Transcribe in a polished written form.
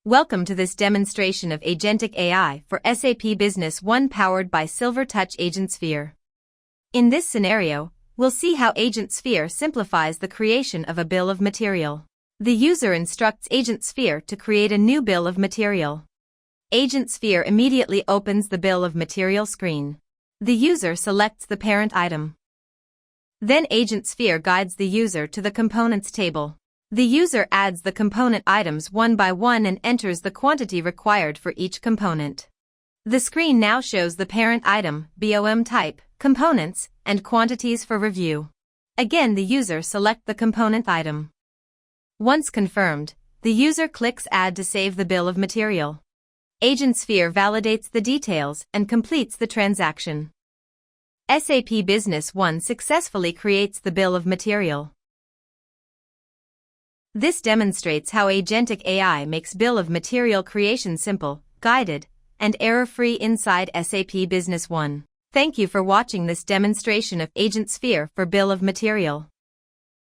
Welcome to this demonstration of Agentic AI for SAP Business One powered by SilverTouch AgentSphere. In this scenario, we'll see how AgentSphere simplifies the creation of a bill of material. The user instructs AgentSphere to create a new bill of material. AgentSphere immediately opens the bill of material screen. The user selects the parent item. Then AgentSphere guides the user to the components table. The user adds the component items one by one and enters the quantity required for each component. The screen now shows the parent item, BOM type, components, and quantities for review. Again, the user selects the component item. Once confirmed, the user clicks Add to save the bill of material. AgentSphere validates the details and completes the transaction. SAP Business One successfully creates the bill of material. This demonstrates how Agentic AI makes bill of material creation simple, guided, and error-free inside SAP Business One. Thank you for watching this demonstration of AgentSphere for bill of material.